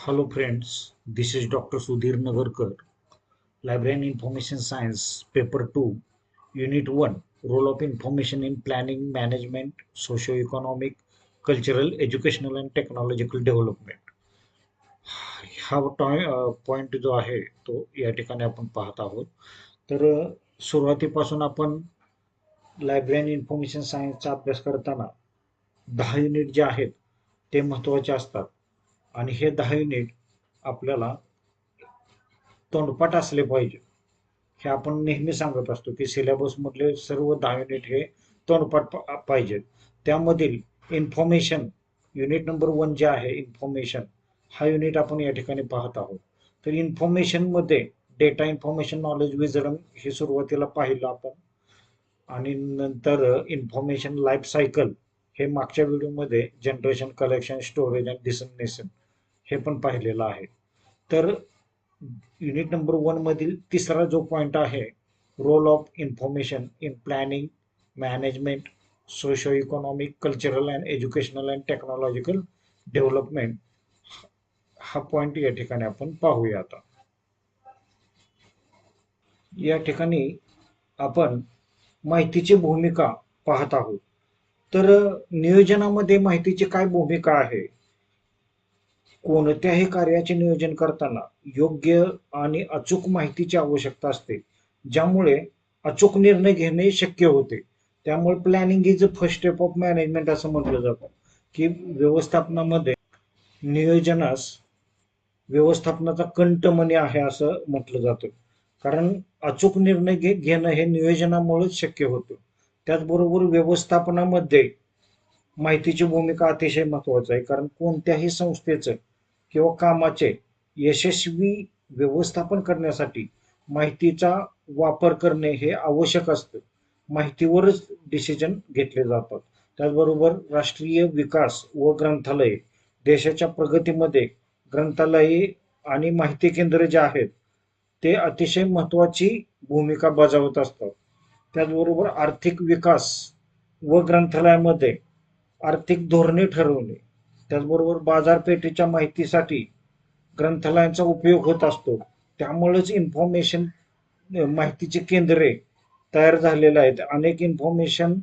Hello friends, this is Dr. Sudhir Nagarkar, Library and Information Science, Paper 2, Unit 1, Role of Information in Planning, Management, Socio-Economic, Cultural, Educational and Technological Development. हा point जो आहे तो या ठिकाणी आपण पाहत आहोत. तर सुरुवातीपासून आपण लायब्ररी आणि इन्फॉर्मेशन सायन्सचा अभ्यास करताना 10 युनिट जे आहेत ते महत्त्वाचे असतात आणि हे 10 युनिट आपल्याला तोंडपाठ असले पाहिजे. हे आपण नेहमी सांगत असतो की सिलेबस मधले सर्व 10 युनिट हे तोंडपाठ पाहिजेत. त्यामधील इन्फॉर्मेशन युनिट नंबर 1 जे आहे इन्फॉर्मेशन हा युनिट आपण या ठिकाणी पाहत आहोत. तर इन्फॉर्मेशन मध्ये डेटा इन्फॉर्मेशन नॉलेज विजडम हे सुरुवातीला पाहिलं आपण आणि नंतर इन्फॉर्मेशन लाईफ सायकल हे मागच्या व्हिडिओमध्ये जनरेशन कलेक्शन स्टोरेज आणि डिसमिनेशन हे पण पाहिलेलं आहे. तर युनिट नंबर 1 मधील तिसरा जो पॉइंट आहे role of information in planning management socio economic cultural and educational and technological development हा पॉइंट या ठिकाणी आपण पाहूया. आता या ठिकाणी आपण माहितीची भूमिका पाहत आहोत. तर नियोजनामध्ये माहितीची काय भूमिका आहे? कोणत्याही कार्याचे नियोजन करताना योग्य आणि अचूक माहितीची आवश्यकता असते, ज्यामुळे अचूक निर्णय घेणे शक्य होते. त्यामुळे planning is a first step of management असं म्हटलं जातं की व्यवस्थापनामध्ये नियोजनास व्यवस्थापनाचा कंठमणी आहे असं म्हटलं जातं. कारण अचूक निर्णय घेणं हे नियोजनामुळेच शक्य होतं. त्याचबरोबर व्यवस्थापनामध्ये माहितीची भूमिका अतिशय महत्वाची आहे. कारण कोणत्याही संस्थेचं किंवा कामाचे यशस्वी व्यवस्थापन करण्यासाठी माहितीचा वापर करणे हे आवश्यक असतं. माहितीवरच डिसिजन घेतले जातात. त्याचबरोबर राष्ट्रीय विकास व ग्रंथालय देशाच्या प्रगतीमध्ये ग्रंथालये आणि माहिती केंद्रे जे आहेत ते अतिशय महत्वाची भूमिका बजावत असतात. त्याचबरोबर आर्थिक विकास व ग्रंथालयामध्ये आर्थिक धोरणे ठरवणे, त्याचबरोबर बाजारपेठेच्या माहितीसाठी ग्रंथालयांचा उपयोग होत असतो. त्यामुळेच इन्फॉर्मेशन माहितीची केंद्रे तयार झालेले आहेत. अनेक इन्फॉर्मेशन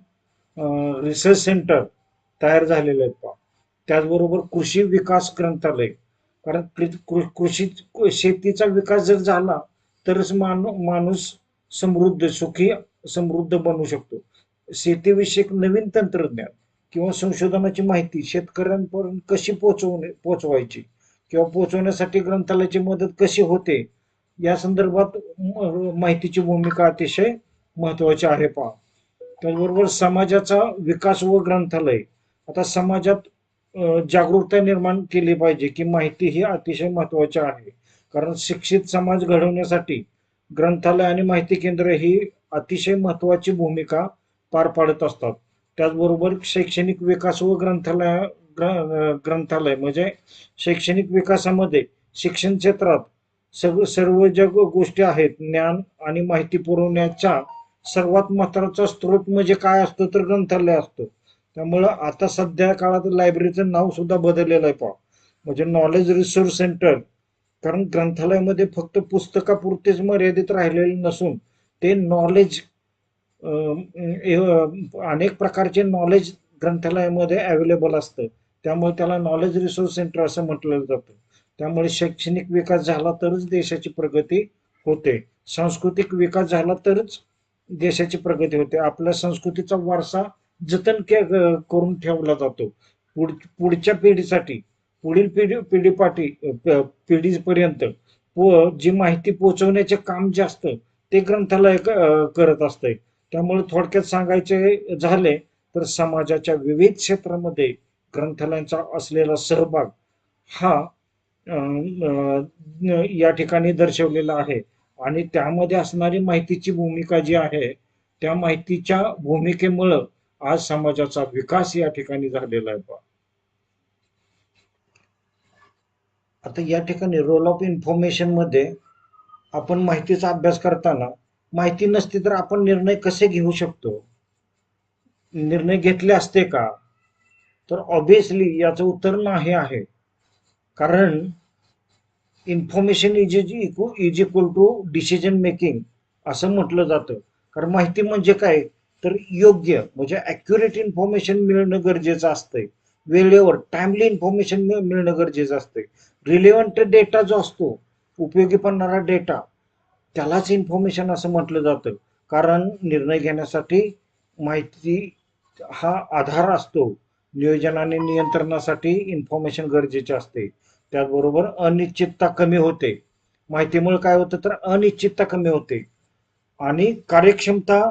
रिसर्च सेंटर तयार झालेले आहेत. त्याचबरोबर कृषी विकास ग्रंथालय, कारण कृषी शेतीचा विकास जर झाला तरच माणूस समृद्ध सुखी समृद्ध बनू शकतो. शेतीविषयक नवीन तंत्रज्ञान किंवा संशोधनाची माहिती शेतकऱ्यांपर्यंत कशी पोहोचवायची किंवा पोहोचवण्यासाठी ग्रंथालयाची मदत कशी होते या संदर्भात माहितीची भूमिका अतिशय महत्वाची आहे. त्याचबरोबर समाजाचा विकास व ग्रंथालय, आता समाजात जागरूकता निर्माण केली पाहिजे की माहिती ही अतिशय महत्वाची आहे. कारण शिक्षित समाज घडवण्यासाठी ग्रंथालय आणि माहिती केंद्र ही अतिशय महत्वाची भूमिका पार पाडत असतात. त्याचबरोबर शैक्षणिक विकास व ग्रंथालय म्हणजे शैक्षणिक विकासामध्ये शिक्षण क्षेत्रात सर्व ज्या गोष्टी आहेत ज्ञान आणि माहिती पुरवण्याच्या सर्वात महत्वाचा स्रोत म्हणजे काय असतं तर ग्रंथालय असतं. त्यामुळं आता सध्या काळात लायब्ररीचं नाव सुद्धा बदललेलं आहे. म्हणजे नॉलेज रिसोर्स सेंटर. कारण ग्रंथालयामध्ये फक्त पुस्तकापुरतेच मर्यादित राहिलेले नसून ते नॉलेज अनेक प्रकारचे नॉलेज ग्रंथालयामध्ये अवेलेबल असतं. त्यामुळे त्याला नॉलेज रिसोर्स सेंटर असं म्हटलं जातं. त्यामुळे शैक्षणिक विकास झाला तरच देशाची प्रगती होते. सांस्कृतिक विकास झाला तरच देशाची प्रगती होते. आपल्या संस्कृतीचा वारसा जतन करून ठेवला जातो. पुढच्या पिढीसाठी पुढील पिढीपर्यंत जी माहिती पोहोचवण्याचे काम जे असतं ते ग्रंथालय करत असते. त्यामुळे थोडक्यात सांगायचे झाले तर समाजाच्या विविध क्षेत्रामध्ये ग्रंथालयांचा असलेला सहभाग हा या ठिकाणी दर्शवलेला आहे. आणि त्यामध्ये असणारी माहितीची भूमिका जी आहे त्या माहितीच्या भूमिकेमुळं आज समाजाचा विकास या ठिकाणी झालेला आहे. आता या ठिकाणी रोल ऑफ इन्फॉर्मेशन मध्ये आपण माहितीचा अभ्यास करताना माहिती नसती तर आपण निर्णय कसे घेऊ शकतो, निर्णय घेतले असते का? तर ऑब्विसली याचं उत्तर नाही आहे. कारण information is equal to decision making असं म्हटलं जातं. कारण माहिती म्हणजे काय, तर योग्य म्हणजे ॲक्युरेट इन्फॉर्मेशन मिळणं गरजेचं असतंय. वेळेवर टाइमली इन्फॉर्मेशन मिळणं गरजेचं असतंय. रिलेव्हंट डेटा जो असतो, उपयोगी पडणारा डेटा, त्यालाच इन्फॉर्मेशन असं म्हटलं जातं. कारण निर्णय घेण्यासाठी माहिती हा आधार असतो. नियोजन आणि नियंत्रणासाठी इन्फॉर्मेशन गरजेचे असते. त्याचबरोबर अनिश्चितता कमी होते. माहितीमुळे काय होतं, तर अनिश्चितता कमी होते आणि कार्यक्षमता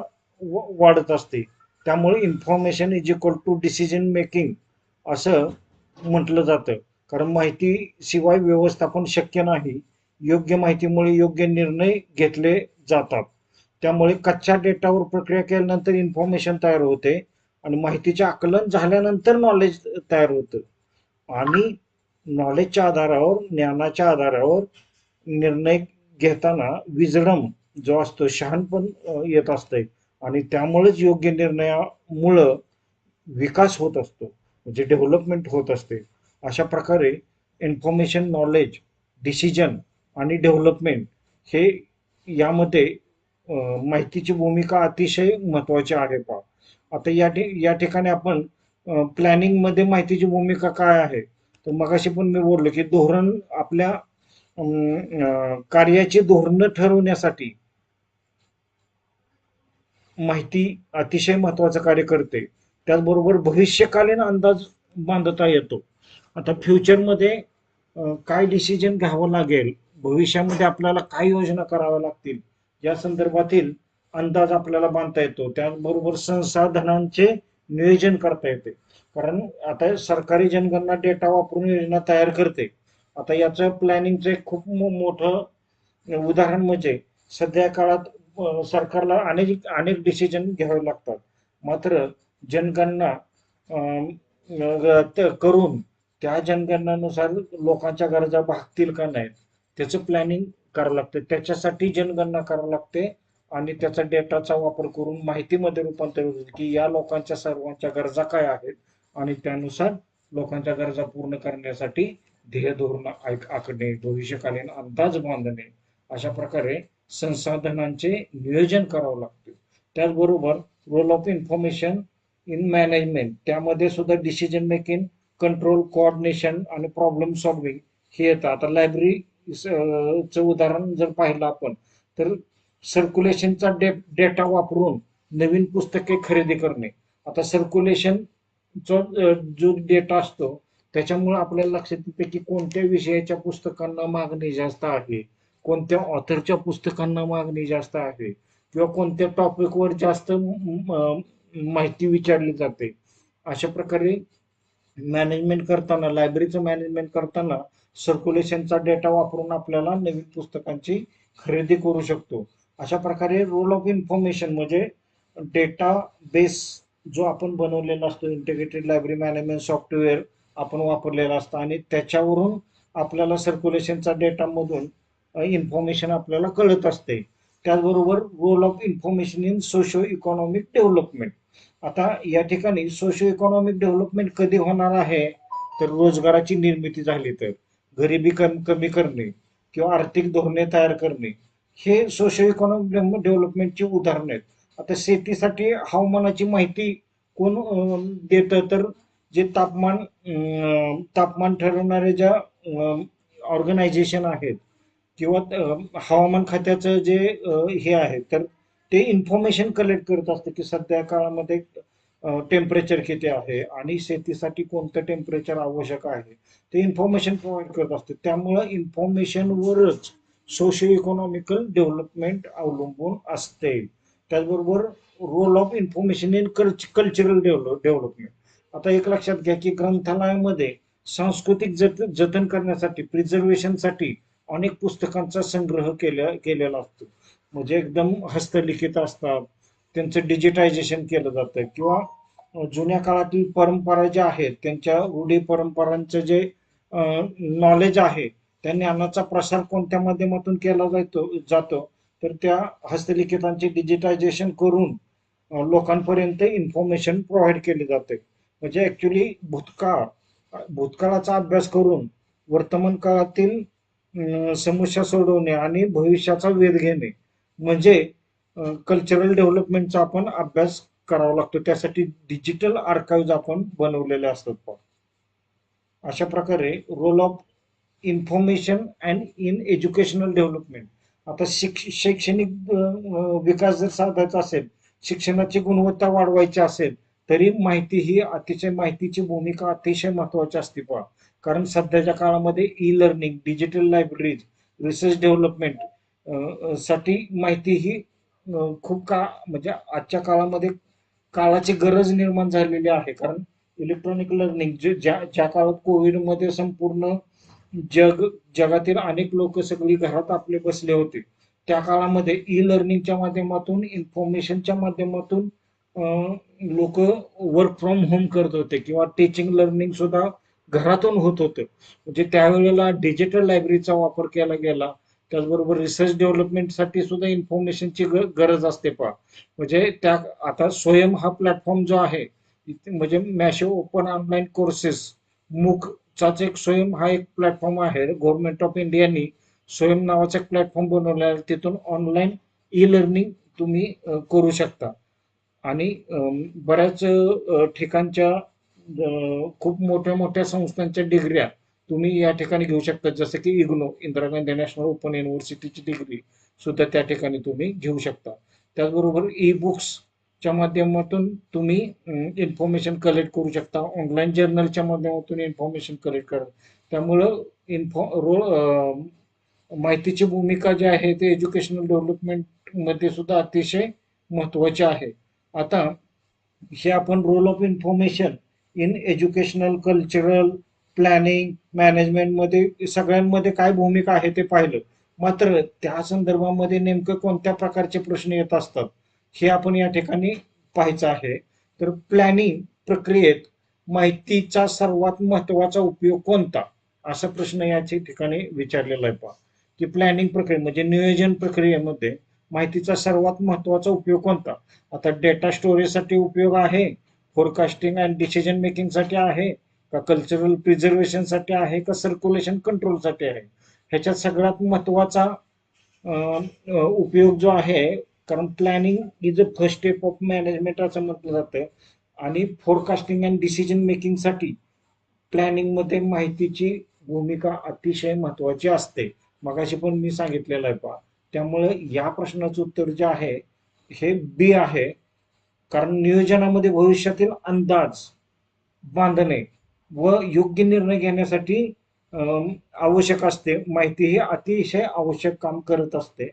वाढत असते. त्यामुळे information is equal to decision making असं म्हटलं जातं. कारण माहिती शिवाय व्यवस्थापन शक्य नाही. योग्य माहितीमुळे योग्य निर्णय घेतले जातात. त्यामुळे कच्च्या डेटावर प्रक्रिया केल्यानंतर इन्फॉर्मेशन तयार होते आणि माहितीचे आकलन झाल्यानंतर नॉलेज तयार होतं. आणि नॉलेजच्या आधारावर, ज्ञानाच्या आधारावर निर्णय घेताना विजडम जो असतो, शहाणपण येत असते आणि त्यामुळेच योग्य निर्णयामुळं विकास होत असतो, म्हणजे डेव्हलपमेंट होत असते. अशा प्रकारे इन्फॉर्मेशन, नॉलेज, डिसिजन आणि डेव्हलपमेंट हे यामध्ये माहितीची भूमिका अतिशय महत्वाची आहे. पहा, आता या ठिकाणी आपण प्लॅनिंग मध्ये माहितीची भूमिका काय आहे, तर मगाशी पण मी बोललो की धोरण आपल्या कार्याची धोरणं ठरवण्यासाठी माहिती अतिशय महत्वाचं कार्य करते. त्याचबरोबर भविष्यकालीन अंदाज बांधता येतो. आता फ्युचरमध्ये काय डिसिजन घ्यावं लागेल, भविष्यामध्ये आपल्याला काय योजना कराव्या लागतील, या संदर्भातील अंदाज आपल्याला बांधता येतो. त्याचबरोबर संसाधनांचे नियोजन करता येते. कारण आता सरकारी जनगणना डेटा वापरून योजना तयार करते. आता याचं प्लॅनिंगचं एक खूप मोठं उदाहरण म्हणजे सध्या काळात सरकारला अनेक अनेक डिसिजन घ्यावे लागतात. मात्र जनगणना करून त्या जनगणनेनुसार लोकांच्या गरजा भागतील का नाहीत, त्याचं प्लॅनिंग करावं लागतं. त्याच्यासाठी जनगणना करावी लागते आणि त्याचा डेटाचा वापर करून माहितीमध्ये रूपांतरित होते की या लोकांच्या सर्वांच्या गरजा काय आहेत आणि त्यानुसार लोकांच्या गरजा पूर्ण करण्यासाठी ध्येय धोरण आखणे, भविष्यकालीन अंदाज बांधणे, अशा प्रकारे संसाधनांचे नियोजन करावं लागते. त्याचबरोबर role of information in management, त्यामध्ये सुद्धा डिसिजन मेकिंग, कंट्रोल, कोऑर्डिनेशन आणि प्रॉब्लेम सॉल्विंग हे येतं. आता लायब्ररीचं उदाहरण जर पाहिलं आपण, तर सर्क्युलेशनचा डेटा वापरून नवीन पुस्तके खरेदी करणे. आता सर्क्युलेशनचा जो डेटा असतो त्याच्यामुळे आपल्याला लक्षात येते की कोणत्या विषयाच्या पुस्तकांना मागणी जास्त आहे, कोणत्या ऑथरच्या पुस्तकांना मागणी जास्त आहे, किंवा कोणत्या टॉपिकवर जास्त माहिती विचारली जाते. अशा प्रकारे मॅनेजमेंट करताना, लायब्ररीचं मॅनेजमेंट करताना सर्क्युलेशनचा डेटा वापरून आपल्याला नवीन पुस्तकांची खरेदी करू शकतो. अशा प्रकारे रोल ऑफ इन्फॉर्मेशन म्हणजे डेटा बेस जो आपण बनवलेला असतो, इंटिग्रेटेड लायब्ररी मॅनेजमेंट सॉफ्टवेअर आपण वापरलेला असतं आणि त्याच्यावरून आपल्याला सर्क्युलेशनचा डेटामधून इन्फॉर्मेशन आपल्याला कळत असते. त्याचबरोबर role of information in socio economic development. आता या ठिकाणी सोशो इकॉनॉमिक डेव्हलपमेंट कधी होणार आहे, तर रोजगाराची निर्मिती झाली तर, गरिबी कमी करणे किंवा आर्थिक धोरणे तयार करणे, हे सोशो इकॉनॉमिक डेव्हलपमेंटची उदाहरणं आहेत. आता शेतीसाठी हवामानाची माहिती कोण देतं, तर जे तापमान ठरवणारे ज्या ऑर्गनायझेशन आहेत किंवा हवामान खात्याचं जे हे आहे, तर ते इन्फॉर्मेशन कलेक्ट करत असते की सध्या काळामध्ये टेम्परेचर किती आहे आणि शेतीसाठी कोणतं टेम्परेचर आवश्यक आहे, ते इन्फॉर्मेशन प्रोव्हाइड करत असते. त्यामुळं इन्फॉर्मेशनवरच सोशो इकॉनॉमिकल डेव्हलपमेंट अवलंबून असते. त्याचबरोबर role of information in cultural development. आता एक लक्षात घ्या की ग्रंथालयामध्ये सांस्कृतिक जतन करण्यासाठी, प्रिझर्वेशनसाठी अनेक पुस्तकांचा संग्रह केलेला असतो. म्हणजे एकदम हस्तलिखित असतात, त्यांचं डिजिटायझेशन केलं जातं किंवा जुन्या काळातील परंपरा ज्या आहेत त्यांच्या रूढी परंपरांचं जे नॉलेज आहे, त्या ज्ञानाचा प्रसार कोणत्या माध्यमातून केला जातो, तर त्या हस्तलिखितांचे डिजिटायझेशन करून लोकांपर्यंत इन्फॉर्मेशन प्रोव्हाइड केली जाते. म्हणजे ऍक्च्युली भूतकाळाचा अभ्यास करून वर्तमान काळातील समस्या सोडवणे आणि भविष्याचा वेध घेणे म्हणजे कल्चरल डेव्हलपमेंटचा आपण अभ्यास करावा लागतो. त्यासाठी डिजिटल आर्काइव्ह आपण बनवलेले असतात पहा. अशा प्रकारे role of information and in educational development. आता शैक्षणिक विकास जर साधायचा असेल, शिक्षणाची गुणवत्ता वाढवायची असेल, तरी माहितीची भूमिका अतिशय महत्वाची असते पहा. कारण सध्याच्या काळामध्ये e learning, digital libraries, research development साठी माहिती ही खूप म्हणजे आजच्या काळामध्ये काळाची गरज निर्माण झालेली आहे. कारण इलेक्ट्रॉनिक लर्निंग ज्या ज्या काळात कोविडमध्ये संपूर्ण जगातील अनेक लोक सगळी घरात आपले बसले होते, त्या काळामध्ये ई लर्निंगच्या माध्यमातून, इन्फॉर्मेशनच्या माध्यमातून लोक वर्क फ्रॉम होम करत होते किंवा टीचिंग लर्निंग सुद्धा घरातून होत होतं. म्हणजे त्यावेळेला डिजिटल लायब्ररीचा वापर केला गेला. त्याचबरोबर रिसर्च डेव्हलपमेंटसाठी सुद्धा इन्फॉर्मेशनची गरज असते पहा. म्हणजे त्या आता स्वयं हा प्लॅटफॉर्म जो आहे, म्हणजे मॅशो ओपन ऑनलाईन कोर्सेस, मूकचाच एक स्वयं हा एक प्लॅटफॉर्म आहे. गव्हर्नमेंट ऑफ इंडियानी स्वयं नावाचा एक प्लॅटफॉर्म बनवला आहे. तिथून ऑनलाईन ई लर्निंग तुम्ही करू शकता. आणि बऱ्याच ठिकाणच्या खूप मोठ्या मोठ्या संस्थांच्या डिग्र्या तुम्ही या ठिकाणी घेऊ शकता. जसं की IGNOU, Indira Gandhi national open युनिव्हर्सिटीची डिग्री सुद्धा त्या ठिकाणी तुम्ही घेऊ शकता. त्याचबरोबर ई बुक्सच्या माध्यमातून तुम्ही इन्फॉर्मेशन कलेक्ट करू शकता. ऑनलाईन जर्नलच्या माध्यमातून इन्फॉर्मेशन कलेक्ट करा. त्यामुळं माहितीची भूमिका जी आहे ते एज्युकेशनल डेव्हलपमेंट मध्ये सुद्धा अतिशय महत्वाचे आहे. आता हे आपण role of information in educational, cultural, planning, management मध्ये सगळ्यांमध्ये काय भूमिका आहे ते पाहिलं. मात्र त्या संदर्भामध्ये नेमकं कोणत्या प्रकारचे प्रश्न येत असतात हे आपण या ठिकाणी पाहायचं आहे. तर प्लॅनिंग प्रक्रियेत माहितीचा सर्वात महत्वाचा उपयोग कोणता, असा प्रश्न याच्या ठिकाणी विचारलेला आहे पहा. की प्लॅनिंग प्रक्रिये म्हणजे नियोजन प्रक्रियेमध्ये माहितीचा सर्वात महत्वाचा उपयोग कोणता. आता डेटा स्टोरेजसाठी उपयोग आहे, फोरकास्टिंग अँड डिसिजन मेकिंगसाठी आहे, का कल्चरल प्रिझर्वेशनसाठी आहे, का सर्क्युलेशन कंट्रोलसाठी आहे. ह्याच्यात सगळ्यात महत्वाचा उपयोग जो आहे, कारण planning is a first step of management असं म्हटलं जातं. आणि फोरकास्टिंग अँड डिसिजन मेकिंगसाठी प्लॅनिंग मध्ये माहितीची भूमिका अतिशय महत्वाची असते. मगाशी पण मी सांगितलेलं आहे पहा. त्यामुळे या प्रश्नाचं उत्तर जे आहे हे बी आहे. कारण नियोजनामध्ये भविष्यातील अंदाज बांधणे व योग्य निर्णय घेण्यासाठी आवश्यक असते. माहिती ही अतिशय आवश्यक काम करत असते.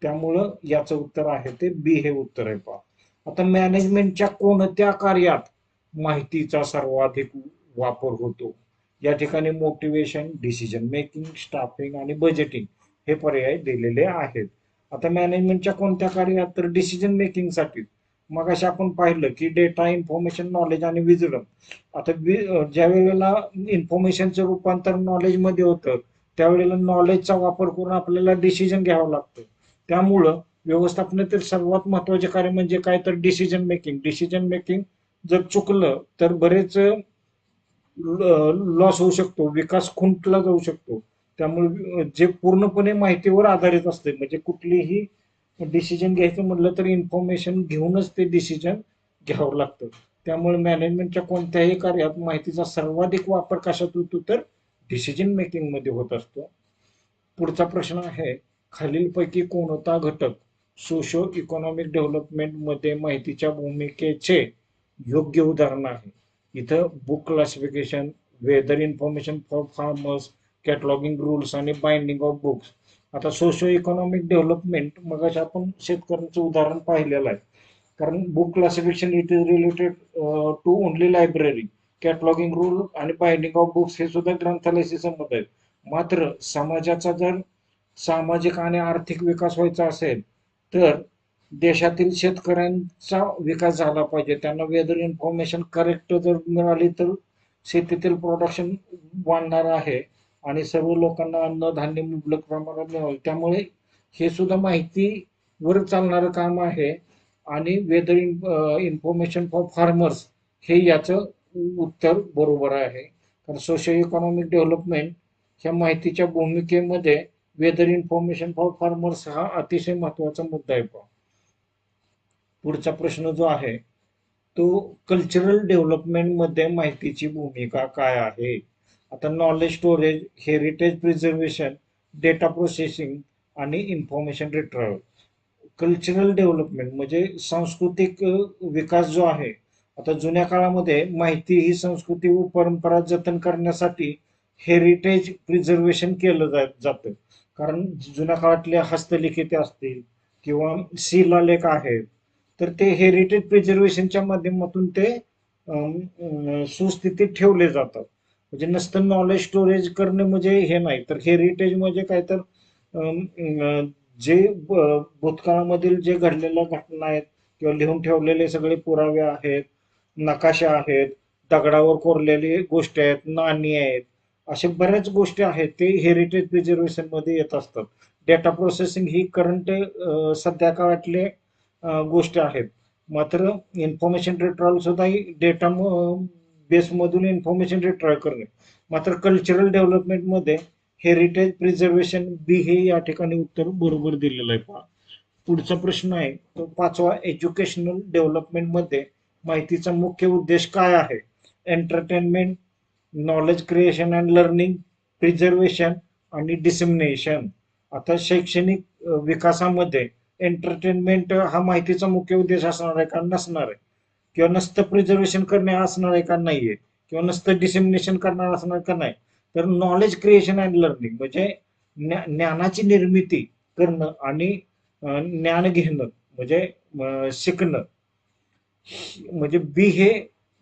त्यामुळं याचं उत्तर आहे ते बी हे उत्तर आहे पहा. आता मॅनेजमेंटच्या कोणत्या कार्यात माहितीचा सर्वाधिक वापर होतो. या ठिकाणी मोटिवेशन, डिसिजन मेकिंग, स्टाफिंग आणि बजेटिंग हे पर्याय दिलेले आहेत. आता मॅनेजमेंटच्या कोणत्या कार्यात, तर डिसिजन मेकिंग साठी. मग अशा आपण पाहिलं की डेटा, इन्फॉर्मेशन, नॉलेज आणि विजडम. आता ज्या वेळेला इन्फॉर्मेशनचं रूपांतर नॉलेजमध्ये होतं, त्यावेळेला नॉलेजचा वापर करून आपल्याला डिसिजन घ्यावं लागतं. त्यामुळं व्यवस्थापनातील सर्वात महत्वाचे कार्य म्हणजे काय, तर डिसिजन मेकिंग. डिसिजन मेकिंग जर चुकलं तर बरेच लॉस होऊ शकतो, विकास खुंटला जाऊ शकतो. त्यामुळे जे पूर्णपणे माहितीवर आधारित असते, म्हणजे कुठलीही डिसिजन घ्यायचं म्हटलं तर इन्फॉर्मेशन घेऊनच ते डिसिजन घ्यावं लागतं. त्यामुळे मॅनेजमेंटच्या कोणत्याही कार्यात माहितीचा सर्वाधिक वापर कशात होतो, तर डिसिजन मेकिंग मध्ये होत असतो. पुढचा प्रश्न आहे, खालीलपैकी कोणता घटक सोशो इकॉनॉमिक डेव्हलपमेंट मध्ये माहितीच्या भूमिकेचे योग्य उदाहरण आहे. इथं book classification, weather information for farmers, cataloguing rules आणि बाइंडिंग ऑफ बुक्स. आता सोशो इकॉनॉमिक डेव्हलपमेंट मग आपण शेतकऱ्यांचं उदाहरण पाहिलेलं आहे. कारण book classification it is related to only library, cataloguing rule आणि बाइंडिंग ऑफ बुक्स हे सुद्धा ग्रंथालयाशी संबंध आहेत. मात्र समाजाचा जर सामाजिक आणि आर्थिक विकास व्हायचा असेल तर देशातील शेतकऱ्यांचा विकास झाला पाहिजे. त्यांना वेदर इन्फॉर्मेशन करेक्ट जर मिळाली तर शेतीतील प्रोडक्शन वाढणार आहे आणि सर्व लोकांना अन्नधान्य मुबलक प्रमाणात मिळेल. त्यामुळे हे सुद्धा माहितीवर चालणारं काम आहे. आणि वेदर इन्फॉर्मेशन फॉर फार्मर्स हे याचं उत्तर बरोबर आहे. कारण सोशो इकॉनॉमिक डेव्हलपमेंट ह्या माहितीच्या भूमिकेमध्ये वेदर इन्फॉर्मेशन फॉर फार्मर्स हा अतिशय महत्वाचा मुद्दा आहे. पुढचा प्रश्न जो आहे तो कल्चरल डेव्हलपमेंट मध्ये माहितीची भूमिका काय आहे. आता knowledge storage, heritage preservation, data processing आणि इन्फॉर्मेशन रिट्रॉव्हल. कल्चरल डेव्हलपमेंट म्हणजे सांस्कृतिक विकास जो आहे. आता जुन्या काळामध्ये माहिती ही संस्कृती व परंपरा जतन करण्यासाठी हेरिटेज प्रिझर्वेशन केलं जातं. कारण जुन्या काळातल्या हस्तलिखिते असतील किंवा शिलालेख आहेत, तर ते हेरिटेज प्रिझर्वेशनच्या माध्यमातून ते सुस्थितीत ठेवले जातात. म्हणजे नुसतं नॉलेज स्टोरेज करणे म्हणजे हे नाही, तर हेरिटेज म्हणजे काय तर जे भूतकाळामधील जे घडलेल्या घटना आहेत किंवा लिहून ठेवलेले सगळे पुरावे आहेत, नकाशा आहेत, दगडावर कोरलेली गोष्टी आहेत, नाणी आहेत, अशा बऱ्याच गोष्टी आहेत ते हेरिटेज प्रिझर्वेशन मध्ये येत असतात. डेटा प्रोसेसिंग ही करंट सध्या काळातले गोष्टी आहेत. मात्र इन्फॉर्मेशन रिट्रॉव्हल सुद्धा डेटा बेसमधून इन्फॉर्मेशन रिट्रॉव्ह करणे. मात्र कल्चरल डेव्हलपमेंटमध्ये हेरिटेज प्रिझर्वेशन बी हे या ठिकाणी उत्तर बरोबर दिलेलं आहे. पहा पुढचा प्रश्न आहे तो पाचवा, एज्युकेशनल डेव्हलपमेंट मध्ये माहितीचा मुख्य उद्देश काय आहे. Entertainment, knowledge creation and learning, preservation आणि डिसेमिनेशन. आता शैक्षणिक विकासामध्ये एंटरटेनमेंट हा माहितीचा मुख्य उद्देश असणार आहे का, नसणार आहे. किंवा नसतं प्रिझर्वेशन करणे असणार आहे का, नाहीये. किंवा नसतं डिसेमिनेशन करणार असणार का, नाही. तर नॉलेज क्रिएशन अँड लर्निंग म्हणजे ज्ञानाची निर्मिती करणं आणि ज्ञान घेणं म्हणजे शिकणं. म्हणजे बी हे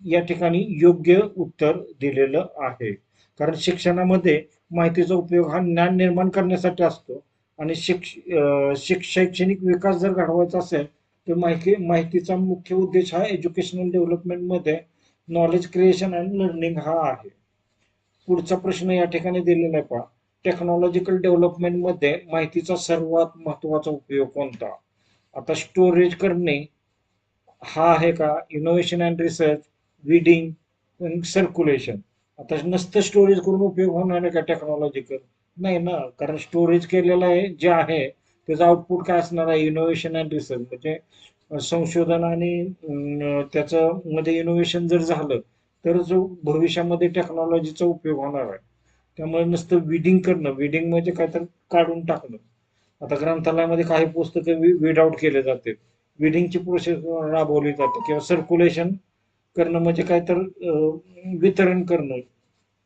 या ठिकाणी योग्य उत्तर दिलेलं आहे. कारण शिक्षणामध्ये माहितीचा उपयोग हा ज्ञान निर्माण करण्यासाठी असतो आणि शैक्षणिक विकास जर घडवायचा असेल तर माहितीचा मुख्य उद्देश हा एज्युकेशनल डेव्हलपमेंटमध्ये नॉलेज क्रिएशन अँड लर्निंग हा आहे. पुढचा प्रश्न या ठिकाणी दिलेला आहे. पहा टेक्नॉलॉजिकल डेव्हलपमेंटमध्ये माहितीचा सर्वात महत्वाचा उपयोग कोणता. आता स्टोरेज करणे हा आहे का, innovation and research, reading, circulation. आता नसतं स्टोरेज करून उपयोग होणार आहे का टेक्नॉलॉजिकल, नाही ना. कारण स्टोरेज केलेलं आहे जे आहे त्याचं आउटपुट काय असणार आहे, इनोव्हेशन अँड रिसर्च म्हणजे संशोधन आणि त्याचं मध्ये इनोव्हेशन जर झालं तर जो भविष्यामध्ये टेक्नॉलॉजीचा उपयोग होणार आहे. त्यामुळे नुसतं विडिंग करणं, विडिंग म्हणजे काय तर काढून टाकणं. आता ग्रंथालयामध्ये काही पुस्तके वीड आउट केले जाते, विडिंगची प्रोसेस राबवली जाते. किंवा सर्क्युलेशन करणं म्हणजे काय तर वितरण करणं,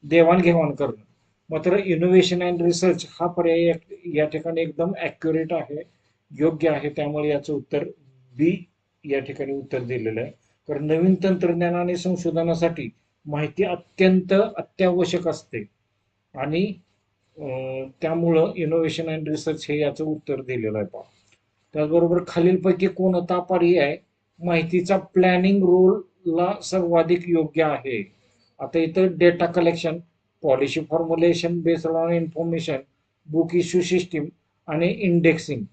देवाणघेवाण करणं. मात्र इनोव्हेशन अँड रिसर्च हा पर्याय या ठिकाणी एकदम ॲक्युरेट आहे, योग्य आहे. त्यामुळे याचं उत्तर बी या ठिकाणी उत्तर दिलेलं आहे. कारण नवीन तंत्रज्ञान आणि संशोधनासाठी माहिती अत्यंत अत्यावश्यक असते आणि त्यामुळं इनोव्हेशन अँड रिसर्च हे याचं उत्तर दिलेलं आहे. पहा त्याचबरोबर खालीलपैकी कोणता पर्याय माहितीचा प्लॅनिंग रोलला सर्वाधिक योग्य आहे. आता इथं data collection, policy formulation based on information, book issue system आणि इंडेक्सिंग.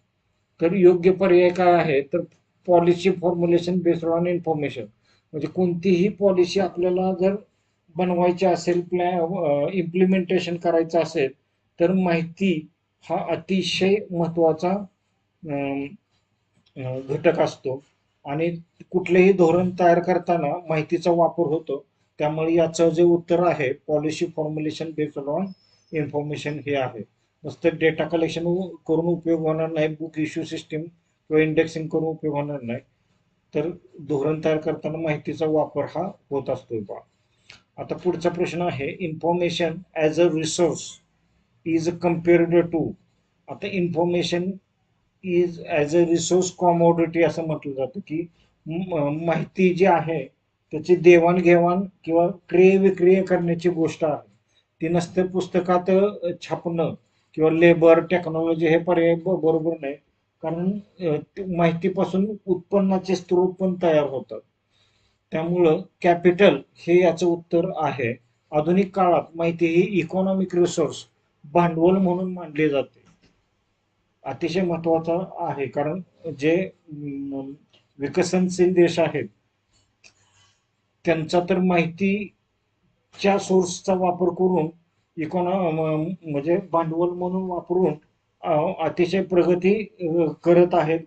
तर योग्य पर्याय काय आहे, तर policy formulation based on information. म्हणजे कोणतीही पॉलिसी आपल्याला जर बनवायची असेल, इम्प्लिमेंटेशन करायचं असेल तर माहिती हा अतिशय महत्वाचा घटक असतो आणि कुठलेही धोरण तयार करताना माहितीचा वापर होतो. त्यामुळे याचं जे उत्तर आहे policy formulation based on information हे आहे. नुसतं डेटा कलेक्शन करून उपयोग होणार नाही, बुक इश्यू सिस्टीम किंवा इंडेक्सिंग करून उपयोग होणार नाही. तर धोरण तयार करताना माहितीचा वापर हा होत असतो. पहा आता पुढचा प्रश्न आहे, information as a resource is compared to. आता information is as a resource commodity असं म्हटलं जातं की माहिती जी आहे त्याची देवाणघेवाण किंवा क्रिय विक्रिय करण्याची गोष्ट आहे. ती नसते पुस्तकात छापणं किंवा लेबर टेक्नॉलॉजी हे पर्याय बरोबर नाही. कारण माहितीपासून उत्पन्नाचे स्रोत पण तयार होतात. त्यामुळं कॅपिटल हे याचं उत्तर आहे. आधुनिक काळात माहिती ही इकॉनॉमिक रिसोर्स, भांडवल म्हणून मानली जाते. अतिशय महत्वाचा आहे. कारण जे विकसनशील देश आहेत त्यांचा तर माहितीच्या सोर्सचा वापर करून म्हणजे भांडवल म्हणून वापरून अतिशय प्रगती करत आहेत,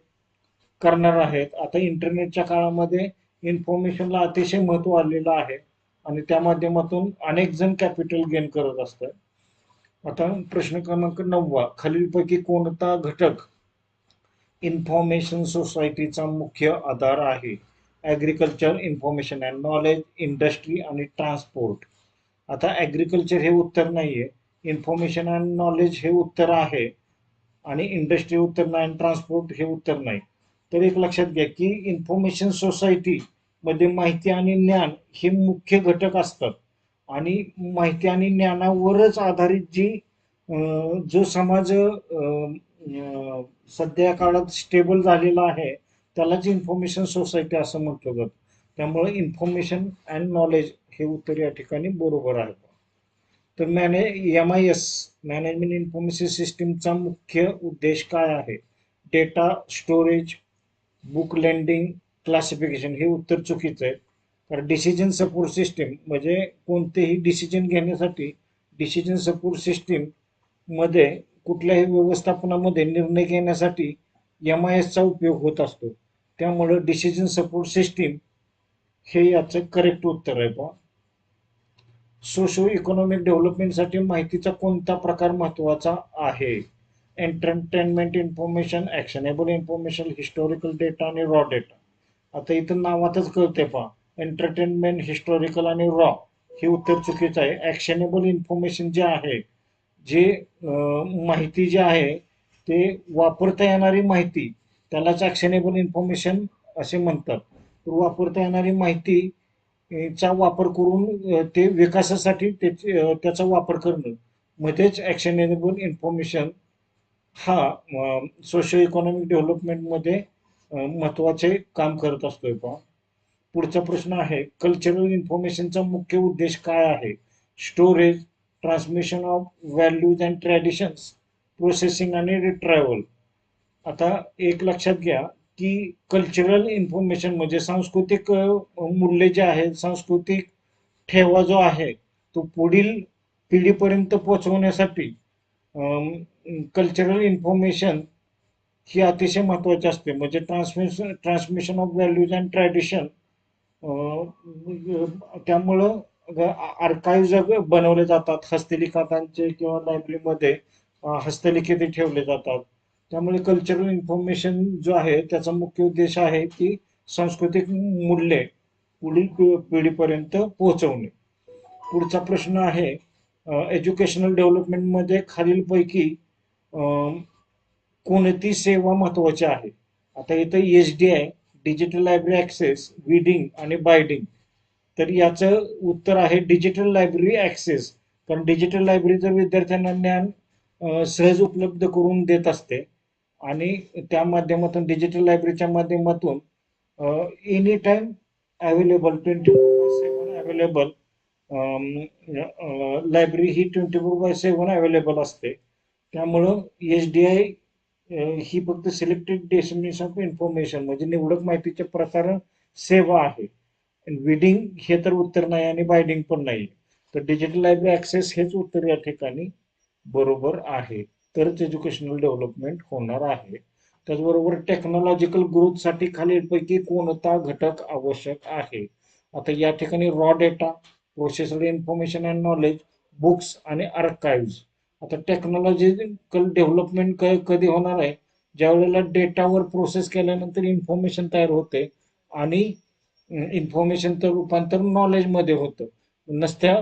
करणार आहेत. आता इंटरनेटच्या काळामध्ये इन्फॉर्मेशनला अतिशय महत्त्व आलेलं आहे आणि त्या माध्यमातून अनेक जण कॅपिटल गेन करत असतात. आता प्रश्न क्रमांक 9, खालीलपैकी कोणता घटक इन्फॉर्मेशन सोसायटीचा मुख्य आधार आहे? Agriculture, information and knowledge, industry आणि ट्रान्सपोर्ट. आता ॲग्रिकल्चर हे उत्तर नाहीये, इन्फॉर्मेशन अँड नॉलेज हे उत्तर आहे आणि इंडस्ट्री उत्तर नाही आणि ट्रान्सपोर्ट हे उत्तर नाही. तर एक लक्षात घ्या की इन्फॉर्मेशन सोसायटी मध्ये माहिती आणि ज्ञान हे मुख्य घटक असतात आणि माहिती आणि ज्ञानावरच आधारित जो समाज सध्या काळात स्टेबल झालेला आहे त्यालाच इन्फॉर्मेशन सोसायटी असं म्हटलं जातं. त्यामुळे इन्फॉर्मेशन अँड नॉलेज हे उत्तर या ठिकाणी बरोबर आहे. तर MIS मॅनेजमेंट इन्फॉर्मेशन सिस्टीमचा मुख्य उद्देश काय आहे? Data storage, book lending, classification. हे उत्तर चुकीचं आहे. कारण डिसिजन सपोर्ट सिस्टीम म्हणजे कोणतेही डिसिजन घेण्यासाठी डिसिजन सपोर्ट सिस्टीम मध्ये कुठल्याही व्यवस्थापनामध्ये निर्णय घेण्यासाठी MIS चा उपयोग होत असतो. त्यामुळे डिसिजन सपोर्ट सिस्टीम हे याचं करेक्ट उत्तर आहे. पहा, सोशो इकॉनॉमिक डेव्हलपमेंटसाठी माहितीचा कोणता प्रकार महत्वाचा आहे? Entertainment information, actionable information, historical data आणि रॉ डेटा. आता इथं नावातच कळते पहा, एंटरटेनमेंट, हिस्टॉरिकल आणि रॉ हे उत्तर चुकीचं आहे. ऍक्शनेबल इन्फॉर्मेशन जे आहे, जे माहिती जे आहे ते वापरता येणारी माहिती त्यालाच ऍक्शनेबल इन्फॉर्मेशन असे म्हणतात. वापरता येणारी माहिती चा वापर करून ते विकासासाठी त्याचा वापर करणं मध्येच ऍक्शनेबल इन्फॉर्मेशन हा सोशो इकॉनॉमिक डेव्हलपमेंटमध्ये महत्वाचे काम करत असतोय. पहा, पुढचा प्रश्न आहे, कल्चरल इन्फॉर्मेशनचा मुख्य उद्देश काय आहे? Storage, transmission of values and traditions, processing आणि रिट्रायवल. आता एक लक्षात घ्या की कल्चरल इन्फॉर्मेशन म्हणजे सांस्कृतिक मूल्य जे आहेत, सांस्कृतिक ठेवा जो आहे तो पुढील पिढीपर्यंत पोहोचवण्यासाठी कल्चरल इन्फॉर्मेशन ही अतिशय महत्वाची असते. म्हणजे transmission of values and tradition. त्यामुळं आर्काइव्ह बनवले जातात हस्तलिखितांचे किंवा लायब्ररीमध्ये हस्तलिखित ठेवले जातात. त्यामुळे कल्चरल इन्फॉर्मेशन जो आहे त्याचा मुख्य उद्देश आहे की सांस्कृतिक मूल्ये पुढील पिढीपर्यंत पोहोचवणे. पुढचा प्रश्न आहे, एज्युकेशनल डेव्हलपमेंटमध्ये खालीलपैकी कोणती सेवा महत्वाची आहे? आता इथं SDI, digital library access, reading आणि बायडिंग. तर याचं उत्तर आहे डिजिटल लायब्ररी ऍक्सेस. कारण डिजिटल लायब्ररी जर विद्यार्थ्यांना ज्ञान सहज उपलब्ध करून देत असते आणि त्या माध्यमातून डिजिटल लायब्ररीच्या माध्यमातून any time available 24/7 available library ही 24/7 अवेलेबल असते. त्यामुळं SDI ही फक्त सिलेक्टेड डेस्टिनेशन ऑफ इन्फॉर्मेशन म्हणजे निवडक माहितीचे प्रसारण सेवा आहे. रीडिंग हे तर उत्तर नाही आणि बायडिंग पण नाही. तर डिजिटल लायब्ररी ऍक्सेस हेच उत्तर या ठिकाणी बरोबर आहे. तरच एज्युकेशनल डेव्हलपमेंट होणार आहे. त्याचबरोबर टेक्नॉलॉजिकल ग्रोथसाठी खालीलपैकी कोणता घटक आवश्यक आहे? आता या ठिकाणी raw data, processor information and knowledge, books आणि आर्काइव्ह. आता टेक्नॉलॉजिकल डेव्हलपमेंट कधी होणार आहे? ज्या वेळेला डेटावर प्रोसेस केल्यानंतर इन्फॉर्मेशन तयार होते आणि इन्फॉर्मेशनचं रूपांतर नॉलेजमध्ये होतं. नसत्या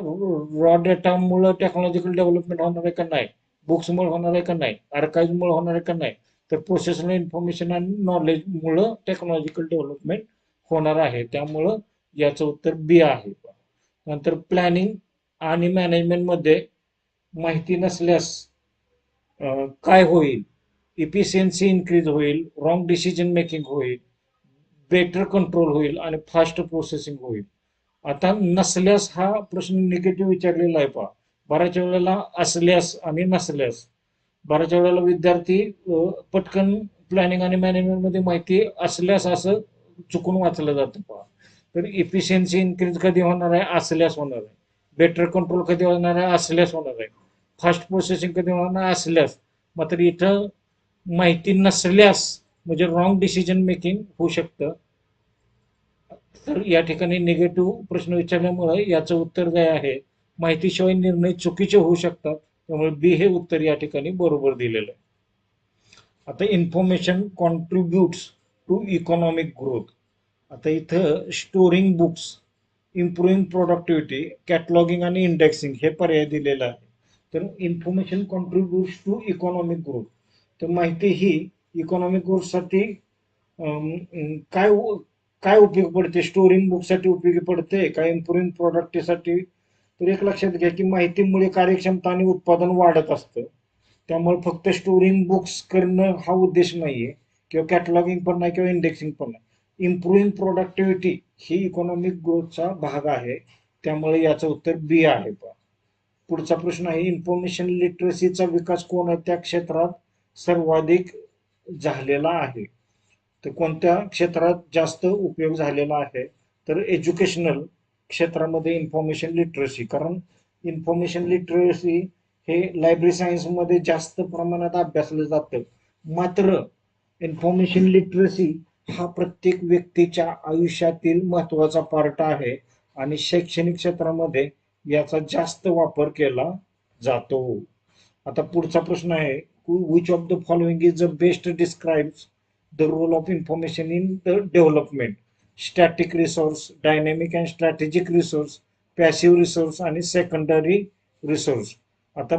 रॉ डेटामुळं टेक्नॉलॉजिकल डेव्हलपमेंट होणार आहे का नाही? बुक्समुळे होणार आहे का नाही? आर्काइव्हमुळे होणार आहे का नाही? तर प्रोसेसर इन्फॉर्मेशन आणि नॉलेजमुळं टेक्नॉलॉजिकल डेव्हलपमेंट होणार आहे. त्यामुळं याचं उत्तर बी आहे. नंतर प्लॅनिंग आणि मॅनेजमेंटमध्ये माहिती नसल्यास काय होईल? इफिशियन्सी इन्क्रीज होईल, रॉंग डिसिजन मेकिंग होईल, बेटर कंट्रोल होईल आणि फास्ट प्रोसेसिंग होईल. आता नसल्यास हा प्रश्न निगेटिव्ह विचारलेला आहे. पहा, बऱ्याच वेळेला असल्यास आणि नसल्यास बऱ्याच वेळेला विद्यार्थी पटकन प्लॅनिंग आणि मॅनेजमेंट मध्ये माहिती असल्यास असं चुकून वाचलं जातं. पहा, तर इफिशियन्सी इन्क्रीज कधी होणार आहे? असल्यास होणार आहे. बेटर कंट्रोल कधी होणार आहे, असल्यास होणार आहे. फास्ट प्रोसेसिंग कधी होणार आहे, असल्यास. मात्र इथं माहिती नसल्यास म्हणजे रॉंग डिसिजन मेकिंग होऊ शकतं. तर या ठिकाणी निगेटिव्ह प्रश्न विचारल्यामुळे याचं उत्तर काय आहे, माहितीशिवाय निर्णय चुकीचे होऊ शकतात. त्यामुळे बी हे उत्तर या ठिकाणी बरोबर दिलेलं आहे. आता इन्फॉर्मेशन कॉन्ट्रीब्युट्स टू इकॉनॉमिक ग्रोथ. आता इथं storing books, improving productivity, cataloguing आणि इंडेक्सिंग हे पर्याय दिलेलं आहे. तर इन्फॉर्मेशन कॉन्ट्रीब्युट्स टू इकॉनॉमिक ग्रोथ, तर माहिती ही इकॉनॉमिक ग्रोथसाठी काय काय उपयोग पडते, स्टोरिंग बुकसाठी उपयोगी पडते का इम्प्रूव्हिंग प्रोडक्टिव्हिटीसाठी. तर एक लक्षात घ्या की माहितीमुळे कार्यक्षमता आणि उत्पादन वाढत असतं. त्यामुळे फक्त स्टोरिंग बुक्स करणं हा उद्देश नाहीये, किंवा कॅटलॉगिंग पण नाही किंवा इंडेक्सिंग पण नाही. इम्प्रूव्हिंग प्रोडक्टिव्हिटी ही इकॉनॉमिक ग्रोथचा भाग आहे. त्यामुळे याचं उत्तर बी आहे. पुढचा प्रश्न आहे, इन्फॉर्मेशन लिटरसीचा विकास कोणत्या क्षेत्रात सर्वाधिक झालेला आहे. तर कोणत्या क्षेत्रात जास्त उपयोग झालेला आहे, तर एज्युकेशनल क्षेत्रामध्ये इन्फॉर्मेशन लिटरसी. कारण इन्फॉर्मेशन लिटरसी हे लायब्ररी सायन्समध्ये जास्त प्रमाणात अभ्यासलं जातं. मात्र इन्फॉर्मेशन लिटरसी हा प्रत्येक व्यक्तीच्या आयुष्यातील महत्वाचा पार्ट आहे आणि शैक्षणिक क्षेत्रामध्ये याचा जास्त वापर केला जातो. आता पुढचा प्रश्न आहे, which of the following is the best describes the role of information in the development. Static resource, dynamic and strategic resource, passive resource आणि सेकंडरी रिसोर्स. आता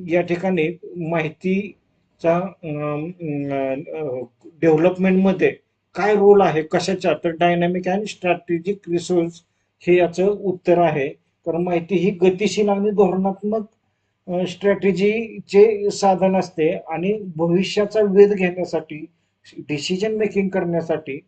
या ठिकाणी माहितीचा डेव्हलपमेंटमध्ये काय रोल आहे कशाचा, तर डायनॅमिक अँड स्ट्रॅटेजिक रिसोर्स हे याचं उत्तर आहे. कारण माहिती ही गतिशील आणि धोरणात्मक स्ट्रॅटेजीचे साधन असते आणि भविष्याचा वेध घेण्यासाठी, डिसिजन मेकिंग करण्यासाठी.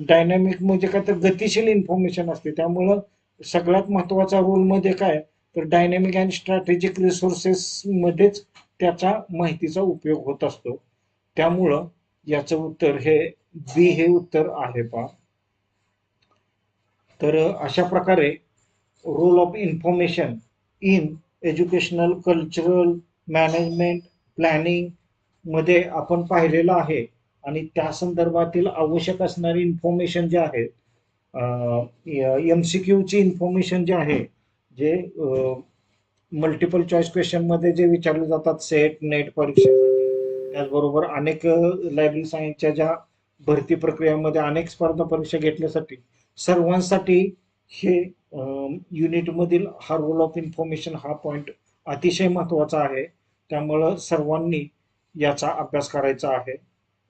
डायनॅमिक म्हणजे काय, तर गतिशील इन्फॉर्मेशन असते. त्यामुळं सगळ्यात महत्वाचा रोल मध्ये काय, तर डायनॅमिक अँड स्ट्रॅटेजिक रिसोर्सेस मध्येच त्याचा माहितीचा उपयोग होत असतो. त्यामुळं याचं उत्तर हे बी हे उत्तर आहे. तर अशा प्रकारे role of information in educational, cultural, management, planning मध्ये आपण पाहिलेलं आहे. आणि त्या संदर्भातील आवश्यक असणारी इन्फॉर्मेशन जे आहे, MCQ ची इन्फॉर्मेशन जे आहे, जे मल्टिपल चॉईस क्वेश्चन मध्ये जे विचारले जातात सेट नेट परीक्षेसाठी, त्याचबरोबर अनेक लायब्ररी सायन्सच्या ज्या भरती प्रक्रियामध्ये अनेक स्पर्धा परीक्षा घेतल्यासाठी सर्वांसाठी हे युनिटमधील हा रोल ऑफ इन्फॉर्मेशन हा पॉइंट अतिशय महत्वाचा आहे. त्यामुळं सर्वांनी याचा अभ्यास करायचा आहे.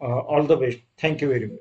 All the best. Thank you very much.